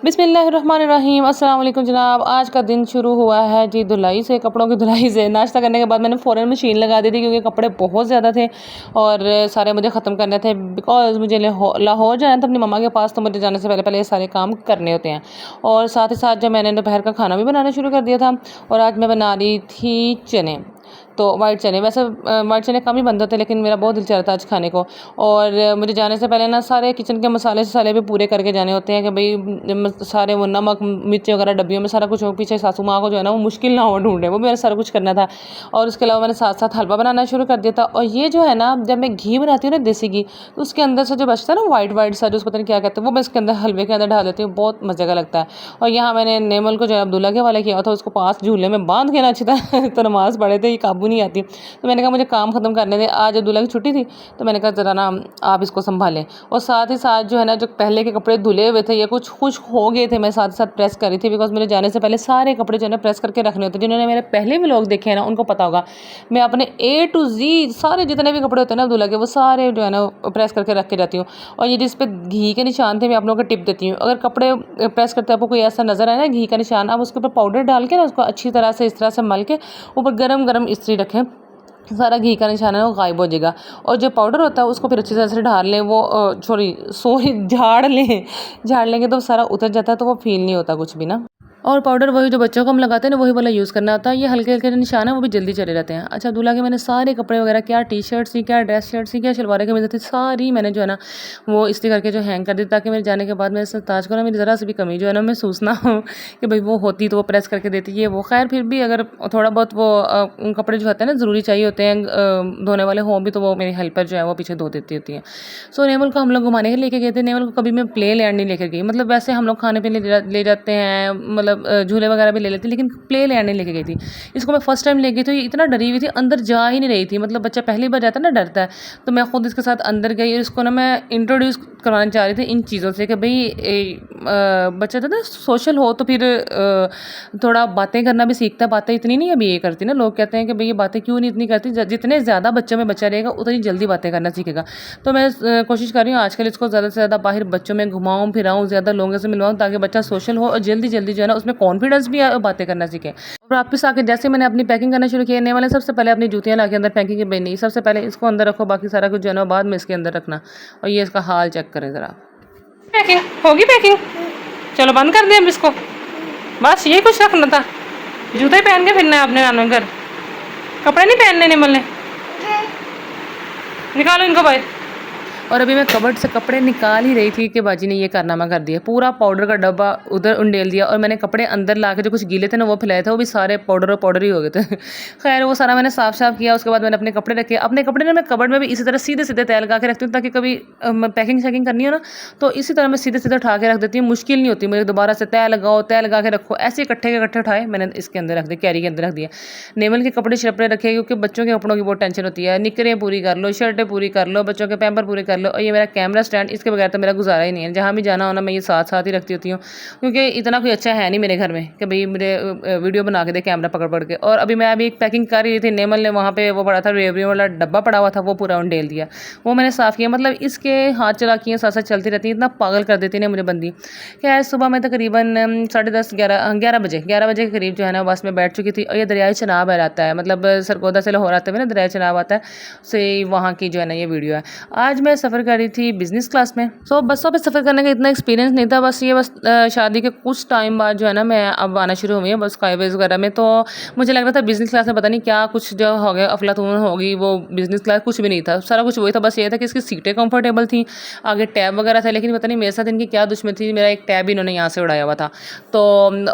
बिस्मिल्लाहिर्रहमानिर्रहीम अस्सलाम वालेकुम जनाब। आज का दिन शुरू हुआ है जी धुलाई से, कपड़ों की धुलाई से। नाश्ता करने के बाद मैंने फ़ौरन मशीन लगा दी थी क्योंकि कपड़े बहुत ज़्यादा थे और सारे मुझे ख़त्म करने थे। बिकॉज़ मुझे लाहौर जाना था अपनी मम्मा के पास, तो मुझे जाने से पहले पहले ये सारे काम करने होते हैं। और साथ ही साथ जब मैंने दोपहर का खाना भी बनाना शुरू कर दिया था और आज मैं बना रही थी चने, तो वाइट चने। वैसे वाइट चने कम ही बनते थे लेकिन मेरा बहुत दिल चाह रहा था आज खाने को। और मुझे जाने से पहले ना सारे किचन के मसाले शसाले भी पूरे करके जाने होते हैं कि भाई सारे वो नमक मिर्च वगैरह डब्बियों में सारा कुछ हो। पीछे सासू माँ को जो है ना वो मुश्किल ना हो ढूंढे, वो मेरा सारा कुछ करना था। और उसके अलावा मैंने साथ साथ हलवा बनाना शुरू कर दिया था। और ये जो है ना, जब मैं घी बनाती हूँ ना देसी घी, तो उसके अंदर से जो बचता है ना वाइट वाइट सा, जो उसको पता नहीं क्या कहते हैं, वो मैं इसके अंदर हलवे के अंदर डाल देती हूँ। बहुत मज़े का लगता है। और यहाँ मैंने नेमल को जो है अब्दुल्ला के वाले किया था, उसको पास झूले में बांध के ना अच्छी तरह तो नमाज़ पढ़े थे, ये काबू नहीं आती। तो मैंने कहा मुझे काम ख़त्म करने दे। आज अब्दुल्ला की छुट्टी थी तो मैंने कहा ज़रा ना आप इसको संभालें। और साथ ही साथ जो है ना, जो पहले के कपड़े धुले हुए थे ये कुछ खुश हो गए थे, मैं साथ साथ प्रेस कर रही थी। बिकॉज मुझे जाने से पहले सारे कपड़े जो है ना प्रेस करके रखने होते हैं। जिन्होंने मेरे पहले भी लोग देखे हैं ना उनको पता होगा, मैं अपने A to Z सारे जितने भी कपड़े होते हैं ना अब्दुल्ला के, वो सारे जो है ना प्रेस करके रख के जाती हूँ। और ये जिस पे घी के निशान थे मैं आप लोगों को टिप देती हूँ। अगर कपड़े प्रेस करते आपको कोई ऐसा नज़र आए ना घी का निशान, आप उसके ऊपर पाउडर डाल के ना उसको अच्छी तरह से इस तरह से मल के ऊपर गरम गरम इस्त्री रखें, सारा घी का निशान है वो गायब हो जाएगा। और जो पाउडर होता है उसको फिर अच्छी तरह से ढाल लें, वो सॉरी झाड़ लेंगे तो सारा उतर जाता है, तो वो फील नहीं होता कुछ भी ना। और पाउडर वही जो बच्चों को हम लगाते हैं ना वही वाला यूज़ करना होता है। ये हल्के हल्के निशान है वो भी जल्दी चले जाते हैं। अच्छा, दूल्हा के मैंने सारे कपड़े वगैरह, क्या टी शर्ट्स थी, क्या ड्रेस शर्ट्स थी, क्या शलवारें कमीज़ थी, सारी मैंने जो है ना वो इस्त्री करके जो हैंग कर दी, ताकि मेरे जाने के बाद मेरे सरताज को ना मेरी ज़रा सी भी कमी जो है ना महसूस ना हो कि भाई वो होती तो वो प्रेस करके देती है वो। खैर फिर भी अगर थोड़ा बहुत वो कपड़े जो होते हैं ना ज़रूरी चाहिए होते हैं धोने वाले हों भी, तो वो मेरी हेल्पर जो है वो पीछे धो देती होती हैं। सो नेमल को हम लोग घुमाने के लेके गए थे। नेमल को कभी मैं प्ले लैंड नहीं लेकर गई। मतलब वैसे हम लोग खाने पीने ले जाते हैं, मतलब झूले वगैरह भी ले लेती, लेकिन प्ले लैंड नहीं लेके गई थी। इसको मैं फर्स्ट टाइम ले गई तो ये इतना डरी हुई थी, अंदर जा ही नहीं रही थी। मतलब बच्चा पहली बार जाता है ना, डरता है। तो मैं खुद इसके साथ अंदर गई और इसको ना मैं इंट्रोड्यूस करवाना चाह रही थी इन चीज़ों से कि भाई बच्चा था ना सोशल हो तो फिर थोड़ा बातें करना भी सीखता है। बातें इतनी नहीं अभी ये करती ना, लोग कहते हैं कि भाई ये बातें क्यों नहीं इतनी करती। जितने ज़्यादा बच्चों में बच्चा रहेगा उतनी जल्दी बातें करना सीखेगा। तो मैं कोशिश कर रही हूँ आजकल इसको ज़्यादा से ज़्यादा बाहर बच्चों में घुमाऊँ फिराऊँ, ज़्यादा लोगों से मिलवाऊँ, ताकि बच्चा सोशल हो और जल्दी जल्दी जो है ना उसमें कॉन्फिडेंस भी बातें करना सीखे। और वापस आके जैसे मैंने अपनी पैकिंग करना शुरू किया, ने वाले सबसे पहले अपनी जूतियाँ ला के अंदर पैकिंग की, नहीं सबसे पहले इसको अंदर रखो, बाकी सारा कुछ जो है ना बाद में इसके अंदर रखना। और ये इसका हाल चेक करें ज़रा। पैकिंग होगी, पैकिंग चलो बंद कर दें अब इसको। बस यही कुछ रखना था, जूते ही पहन के फिरना है अपने नानों घर, कपड़े नहीं पहनने निमल ने। निकालो इनको भाई। और अभी मैं कबर्ड से कपड़े निकाल ही रही थी कि बाजी ने ये कारनामा कर दिया, पूरा पाउडर का डब्बा उधर उंडेल दिया। और मैंने कपड़े अंदर ला के जो कुछ गीले थे ना वो फैलाए थे, वो भी सारे पाउडर ही हो गए थे। खैर वो सारा मैंने साफ किया। उसके बाद मैंने अपने कपड़े रखे। अपने कपड़े ना मैं कबर्ड में भी इसी तरह सीधे सीधे तय लगा के रखती हूँ, ताकि कभी पैकिंग शैकिंग करनी हो ना तो इसी तरह मैं सीधे सीधे उठा के रख देती हूँ। मुश्किल नहीं होती मुझे दोबारा से तय लगा के रखो। ऐसे इकट्ठे के इकट्ठे उठाए मैंने इसके अंदर रख दिए, कैरी के अंदर रख दिया। नेमल के कपड़े शपड़े रखे क्योंकि बच्चों के कपड़ों की बहुत टेंशन होती है। निकरें पूरी कर लो, शर्टें पूरी कर लो, बच्चों के पैम्पर पूरे कर लो। और ये मेरा कैमरा स्टैंड, इसके बगैर तो मेरा गुजारा ही नहीं है। जहाँ भी जाना हो ना मैं ये साथ साथ ही रखती होती हूँ, क्योंकि इतना कोई अच्छा है नहीं मेरे घर में कि भाई मुझे वीडियो बना के दे कैमरा पकड़ के। और अभी मैं एक पैकिंग कर रही थी, नेमल ने वहाँ पे वो पड़ा था रेवड़ी वाला डब्बा पड़ा हुआ था, वो पूरा उंडेल दिया, वो मैंने साफ़ किया। मतलब इसके हाथ चलाकियाँ साथ साथ चलती रहती हैं, इतना पागल कर देती है मुझे बंदी। क्या है, सुबह में तकरीबन 10:30 11 बजे के करीब जो है ना बस में बैठ चुकी थी। और ये दरियाई चनाब आता है, मतलब सरगोदा से लाहौर आते हुए ना दरियाई चनाब आता है, से वहाँ की जो है ना ये वीडियो है। आज मैं सफ़र कर रही थी बिज़नेस क्लास में। सो बसों पे सफ़र करने का इतना एक्सपीरियंस नहीं था। बस शादी के कुछ टाइम बाद जो है ना मैं अब आना शुरू हुई है बस स्काईवेज वगैरह में। तो मुझे लग रहा था बिज़नेस क्लास में पता नहीं क्या कुछ जो हो गया, अफलातून होगी। वो बिज़नेस क्लास कुछ भी नहीं था, सारा कुछ वही था। बस ये था कि इसकी सीटें कंफर्टेबल थी, आगे टैब वगैरह था, लेकिन पता नहीं मेरे साथ इनकी क्या दुश्मनी थी, मेरा एक टैब इन्होंने यहाँ से उड़ाया हुआ था। तो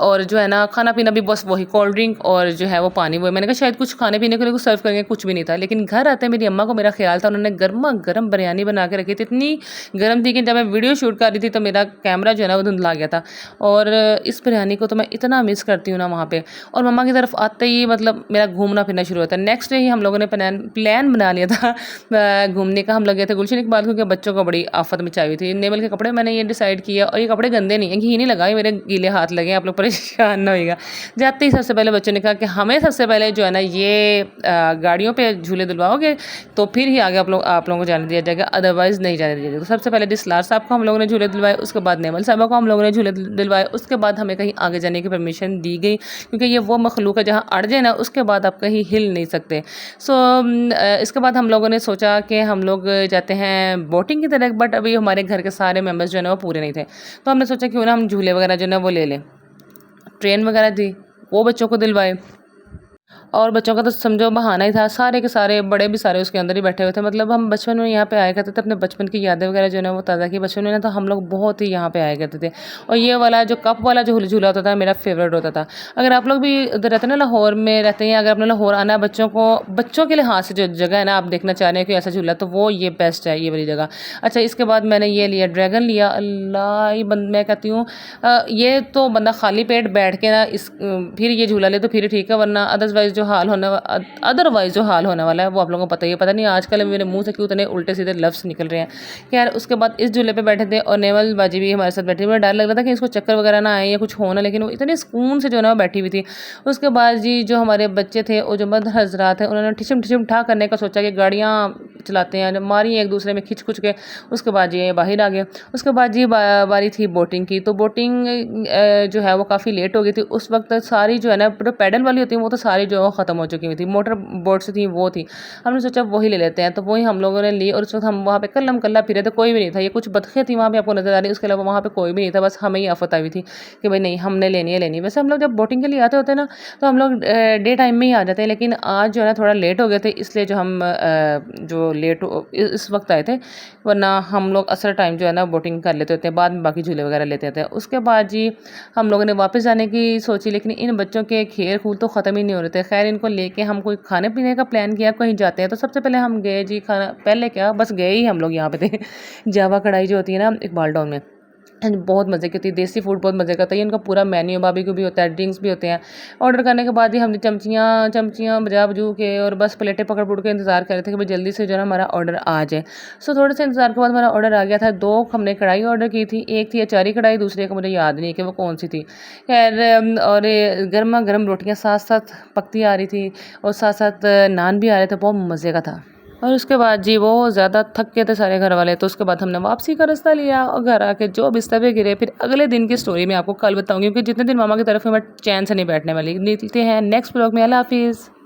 और जो है ना खाना पीना भी बस वही कोल्ड ड्रिंक और जो है वो पानी। वो मैंने कहा शायद कुछ खाने पीने के लिए कुछ सर्व करेंगे, कुछ भी नहीं था। लेकिन घर आते मेरी अम्मा को मेरा ख्याल था, उन्होंने गर्मा गर्म बिरयानी बना के रखी थी, इतनी गर्म थी कि जब मैं वीडियो शूट कर रही थी तो मेरा कैमरा जो है ना वो धुंधला गया था। और इस बिरयानी को तो मैं इतना मिस करती हूँ ना वहाँ पे। और मम्मा की तरफ आते ही मतलब मेरा घूमना फिरना शुरू होता है। नेक्स्ट डे ही हम लोगों ने प्लान बना लिया था घूमने का। हम लोग गए थे गुलशन इकबाल, क्योंकि बच्चों को बड़ी आफत मचाई हुई थी। नेमल के कपड़े मैंने ये डिसाइड किया, और ये कपड़े गंदे नहीं है, घी नहीं लगा, मेरे गीले हाथ लगे, आप लोग परेशान ना होइएगा। जाते ही सबसे पहले बच्चों ने कहा कि हमें सबसे पहले जो है ना ये गाड़ियों पर झूले दिलवाओगे तो फिर ही आगे आप लोगों को जाने दिया जाएगा, अदरवाइज़ नहीं जाने दीजिएगा। तो सबसे पहले दिसलार साहब को हम लोगों ने झूले दिलवाए, उसके बाद नेमल साहिबा को हम लोगों ने झूले दिलवाए, उसके बाद हमें कहीं आगे जाने की परमिशन दी गई, क्योंकि ये वो मखलूक है जहाँ अड़ जाए ना उसके बाद आप कहीं हिल नहीं सकते। इसके बाद हम लोगों ने सोचा कि हम लोग जाते हैं बोटिंग की तरफ, बट अभी हमारे घर के सारे मेंबर्स जो है ना वो पूरे नहीं थे, तो हमने सोचा क्यों ना हम झूले वगैरह जो है ना वो ले लें। ट्रेन वगैरह थी वो बच्चों को दिलवाए, और बच्चों का तो समझो बहाना ही था, सारे के सारे बड़े भी सारे उसके अंदर ही बैठे हुए थे। मतलब हम बचपन में यहाँ पे आया करते थे, अपने बचपन की यादें वगैरह जो है ना वो ताज़ा की बचपन में ना, तो हम लोग बहुत ही यहाँ पे आया करते थे। और ये वाला जो कप वाला जो झूला होता था मेरा फेवरेट होता था। अगर आप लोग भी उधर रहते हैं ना, लाहौर में रहते हैं, अगर अपने लाहौर आना है बच्चों के लिहाज से जो जगह है ना, आप देखना चाह रहे हैं कि ऐसा झूला, तो वो ये बेस्ट है, ये वाली जगह। अच्छा, इसके बाद मैंने ये लिया ड्रैगन लिया। अल्लाह, ये मैं कहती हूँ ये तो बंदा खाली पेट बैठ के ना फिर ये झूला ले तो फिर ठीक है, वरना अदरवाइज जो हाल होने वाला है वो आप लोगों को पता ही है। पता नहीं आजकल मेरे मुंह से क्यों इतने उल्टे सीधे लफ्ज़ निकल रहे हैं। खैर, उसके बाद इस झूले पे बैठे थे और नेवल बाजी भी हमारे साथ बैठी। मुझे डर लग रहा था कि इसको चक्कर वगैरह ना आए या कुछ हो ना, लेकिन वो इतने सुकून से जो है ना वो बैठी हुई थी। उसके बाद जी जो हमारे बच्चे थे और जो मर्द हजरात हैं, उन्होंने ठिशम ठिशम ठा करने का सोचा कि गाड़ियाँ चलाते हैं, जब मारी एक दूसरे में खिंच खुच के। उसके बाद जी ये बाहर आ गए। उसके बाद जी बारी थी बोटिंग की। तो बोटिंग जो है वो काफ़ी लेट हो गई थी उस वक्त। सारी जो है ना जो पैडल वाली होती है वो तो सारी जो है ख़त्म हो चुकी हुई थी, मोटर बोट्स थी वो थी। हमने सोचा वही ले लेते हैं, तो वही हम लोगों ने ली। और उस वक्त हम वहाँ पे कल्लम कल्ला फिरे थे, कोई भी नहीं था। ये कुछ बतखें थी वहाँ पे आपको नजर आ रही, उसके अलावा वहाँ पे कोई भी नहीं था, बस हमें ही आफत आई थी कि भाई नहीं, हमने लेनी है लेनी है। वैसे हम लोग जब बोटिंग के लिए आते होते हैं ना, तो हम लोग डे टाइम में ही आ जाते हैं, लेकिन आज जो है ना थोड़ा लेट हो गए थे, इसलिए जो हम जो लेट इस वक्त आए थे, वरना हम लोग असर टाइम जो है ना बोटिंग कर लेते होते हैं, बाद में बाकी झूले वगैरह लेते होते हैं। उसके बाद जी हम लोगों ने वापस जाने की सोची, लेकिन इन बच्चों के खेल कूद तो ख़त्म ही नहीं हो रहे थे। खैर, इनको लेके हम कोई खाने पीने का प्लान किया, कहीं जाते हैं। तो सबसे पहले हम गए जी खाना, पहले क्या बस गए ही हम लोग यहाँ पे थे जावा कढ़ाई जो होती है ना इकबाल टाउन में, बहुत मज़े की होती है। देसी फूड बहुत मज़े का होता है। इनका पूरा मेन्यू बारबेक्यू भी होता है, ड्रिंक्स भी होते हैं। ऑर्डर करने के बाद ही हमने चमचियाँ बजा बजू के और बस प्लेटें पकड़ पुड़ के इंतज़ार कर रहे थे कि भाई जल्दी से जो है ना हमारा ऑर्डर आ जाए। सो थोड़े से इंतज़ार के बाद हमारा ऑर्डर आ गया था। 2 हमने कढ़ाई ऑर्डर की थी, एक थी अचारी कढ़ाई, दूसरी का मुझे याद नहीं कि वो कौन सी थी। खैर, और गर्मा गर्म रोटियाँ साथ साथ पकती आ रही थी और साथ साथ नान भी आ रहे थे, बहुत मज़े का था। और उसके बाद जी वो ज़्यादा थक गए थे सारे घर वाले, तो उसके बाद हमने वापसी का रास्ता लिया और घर आके जो बिस्तर पे गिरे। फिर अगले दिन की स्टोरी मैं आपको कल बताऊंगी, क्योंकि जितने दिन मामा की तरफ में मैं चैन से नहीं बैठने वाली। मिलते हैं नेक्स्ट ब्लॉग में। अल्लाह हाफिज़।